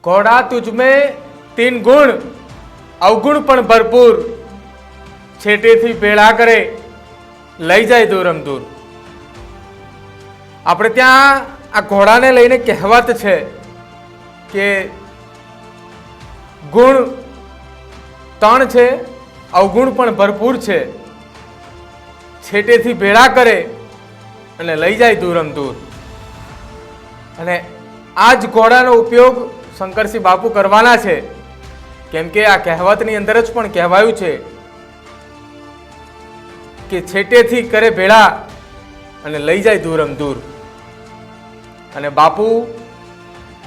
घोड़ा तुझमें 3 गुण अवगुण पण भरपूर छेटेथी भेड़ा करे लई जाए दूरम दूर। આપણે ત્યાં આ ઘોડાને લઈને કહેવત છે કે ગુણ 3 છે, અવગુણ પણ ભરપૂર છે, છેટેથી ભેળા કરે અને લઈ જાય દૂરમ દૂર। અને આ જ ઘોડાનો ઉપયોગ શંકરસિંહ બાપુ કરવાના છે, કેમ કે આ કહેવતની અંદર જ પણ કહેવાયું છે કે છેટેથી કરે ભેળા અને લઈ જાય દૂરમ દૂર। અને બાપુ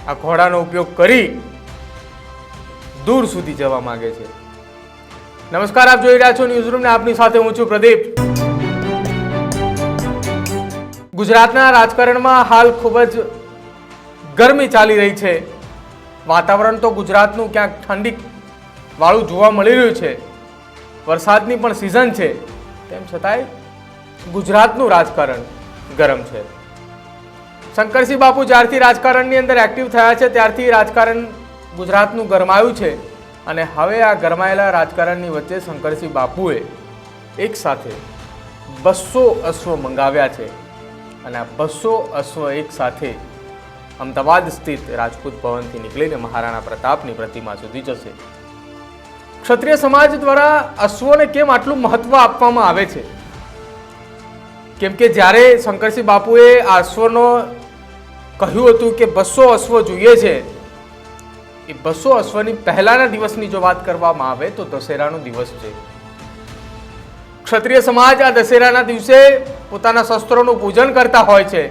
આ ઘોડાનો ઉપયોગ કરી દૂર સુધી જવા માંગે છે। નમસ્કાર, આપ જોઈ રહ્યા છો ન્યૂઝરૂમ ને આપની સાથે હું છું પ્રદીપ। ગુજરાતના રાજકારણમાં હાલ ખૂબ જ ગરમી ચાલી રહી છે। વાતાવરણ તો ગુજરાતનું ક્યાંક ઠંડી વાળું જોવા મળી રહ્યું છે, વરસાદની પણ સિઝન છે, તેમ છતાંય ગુજરાતનું રાજકારણ ગરમ છે। શંકરસિંહ બાપુ જ્યારથી રાજકારણની અંદર એક્ટિવ થયા છે ત્યારથી રાજકારણ ગુજરાતનું ગરમાયું છે। અને હવે આ ગરમાયેલા રાજકારણની વચ્ચે શંકરસિંહ બાપુએ એક સાથે 200 અશ્વ મંગાવ્યા છે અને આ 200 અશ્વ એક સાથે અમદાવાદ સ્થિત રાજપૂત ભવનથી નીકળીને મહારાણા પ્રતાપની પ્રતિમા સુધી જશે। ક્ષત્રિય સમાજ દ્વારા અશ્વોને કેમ આટલું મહત્વ આપવામાં આવે છે? કેમ કે જ્યારે શંકરસિંહ બાપુએ આ અશ્વનો કહ્યું હતું કે 200 અશ્વ જોઈએ છે, એ 200 અશ્વની પહેલાના દિવસની જો વાત કરવામાં આવે તો દશેરાનો દિવસ છે। ક્ષત્રિય સમાજ આ દશેરાના દિવસે પોતાના શસ્ત્રોનું પૂજન કરતા હોય છે।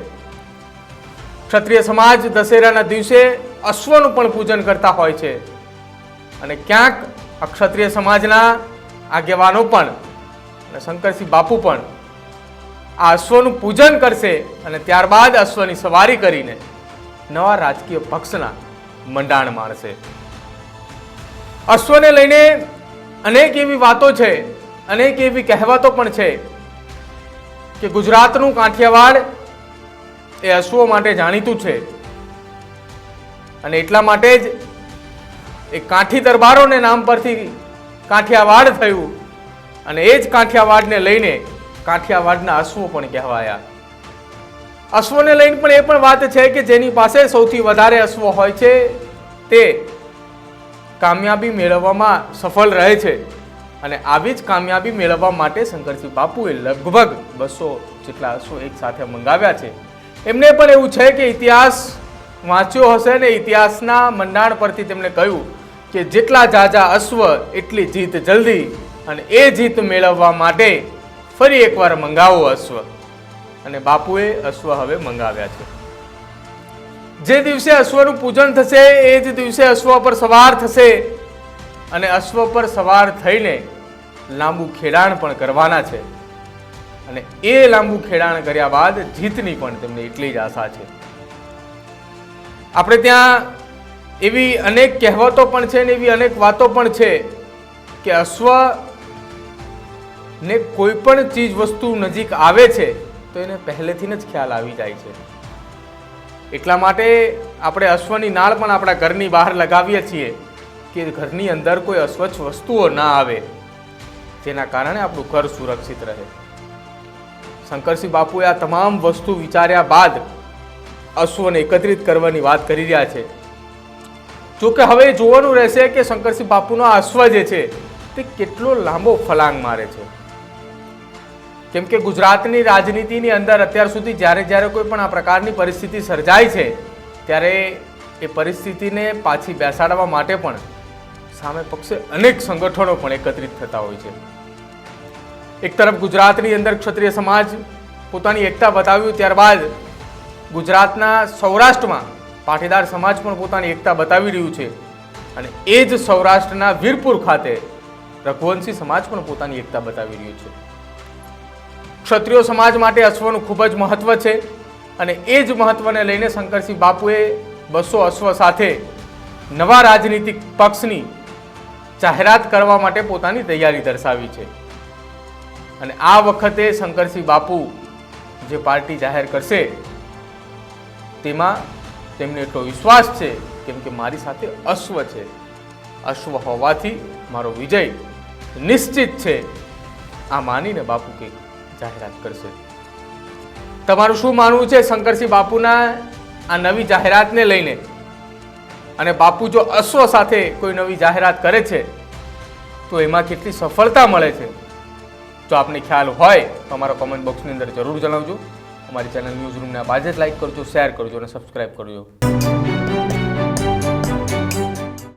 ક્ષત્રિય સમાજ દશેરાના દિવસે અશ્વનું પણ પૂજન કરતા હોય છે અને ક્યાંક આ ક્ષત્રિય સમાજના આગેવાનો પણ અને શંકરસિંહ બાપુ પણ આ અશ્વનું પૂજન કરશે અને ત્યારબાદ અશ્વની સવારી કરીને નવા રાજકીય પક્ષના મંડાણ માણશે। અશ્વને લઈને અનેક એવી વાતો છે, અનેક એવી કહેવતો પણ છે કે ગુજરાતનું કાઠિયાવાડ એ અશ્વો માટે જાણીતું છે અને એટલા માટે જ એ કાઠી દરબારોને નામ પરથી કાઠિયાવાડ થયું અને એ જ કાઠિયાવાડને લઈને કાઠિયાવાડના અશ્વો પણ કહેવાયા। અશ્વોને લઈને પણ એ પણ વાત છે કે જેની પાસે સૌથી વધારે અશ્વો હોય છે તે કામયાબી મેળવવામાં સફળ રહે છે અને આવી જ કામયાબી મેળવવા માટે શંકરસિંહ બાપુએ લગભગ 200 જેટલા અશ્વો એક સાથે મંગાવ્યા છે। એમને પણ એવું છે કે ઇતિહાસ વાંચ્યો હશે ને ઇતિહાસના મંડાણ પરથી તેમણે કહ્યું કે જેટલા જાજા અશ્વ એટલી જીત જલ્દી, અને એ જીત મેળવવા માટે ફરી એકવાર મંગાવો અશ્વ। અને બાપુએ અશ્વ હવે મંગાવ્યા છે। જે દિવસે અશ્વનું પૂજન થશે એ જ દિવસે અશ્વ પર સવાર થશે અને અશ્વ પર સવાર થઈને લાંબુ ખેડાણ પણ કરવાના છે અને એ લાંબુ ખેડાણ કર્યા બાદ જીતની પણ તેમને એટલી જ આશા છે। આપણે ત્યાં એવી અનેક કહેવતો પણ છે ને એવી અનેક વાતો પણ છે કે અશ્વ ને કોઈ પણ ચીજ વસ્તુ નજીક આવે છે તો એને પહેલેથી જ ખ્યાલ આવી જાય છે। એટલા માટે આપણે અશ્વની નાળ પણ આપણા ઘરની બહાર લગાવીએ છીએ કે ઘરની અંદર કોઈ અસ્વચ્છ વસ્તુઓ ના આવે, જેના કારણે આપણું ઘર સુરક્ષિત રહે। શંકરસિંહ બાપુએ આ તમામ વસ્તુ વિચાર્યા બાદ અશ્વને એકત્રિત કરવાની વાત કરી રહ્યા છે। જોકે હવે જોવાનું રહેશે કે શંકરસિંહ બાપુનો આ અશ્વ જે છે તે કેટલો લાંબો ફલાંગ મારે છે। કેમ કે ગુજરાતની રાજનીતિની અંદર અત્યાર સુધી જ્યારે જ્યારે કોઈ પણ આ પ્રકારની પરિસ્થિતિ સર્જાય છે ત્યારે એ પરિસ્થિતિને પાછી બેસાડવા માટે પણ સામે પક્ષે અનેક સંગઠનો પણ એકત્રિત થતા હોય છે। એક તરફ ગુજરાતની અંદર ક્ષત્રિય સમાજ પોતાની એકતા બતાવ્યું, ત્યારબાદ ગુજરાતના સૌરાષ્ટ્રમાં પાટીદાર સમાજ પણ પોતાની એકતા બતાવી રહ્યું છે અને એ જ સૌરાષ્ટ્રના વીરપુર ખાતે રઘુવંશી સમાજ પણ પોતાની એકતા બતાવી રહ્યું છે। ક્ષત્રિય સમાજ માટે અશ્વનું ખૂબ જ મહત્વ છે અને એ જ મહત્વને લઈને શંકરસિંહ બાપુએ 200 અશ્વ સાથે નવા રાજનીતિક પક્ષની જાહેરાત કરવા માટે પોતાની તૈયારી દર્શાવી છે અને આ વખતે શંકરસિંહ બાપુ જે પાર્ટી જાહેર કરશે તેમાં તેમને એટલો વિશ્વાસ છે કે કેમ કે મારી સાથે અશ્વ છે. અશ્વ હોવાથી મારો વિજય નિશ્ચિત છે. આ માનીને બાપુ કંઈક જાહેરાત કરશે. તમારું શું માનવું છે શંકરસિંહ બાપુના આ નવી જાહેરાતને લઈને? અને બાપુ જો અશ્વ સાથે કોઈ નવી જાહેરાત કરે છે તો એમાં કેટલી સફળતા મળે છે? જો આપને ખ્યાલ હોય તો અમારા કોમેન્ટ બોક્સની અંદર જરૂર જણાવજો. અમારી ચેનલ ન્યૂઝ રૂમને આપ આજે જ લાઈક કરજો, શેર કરજો અને સબસ્ક્રાઈબ કરજો.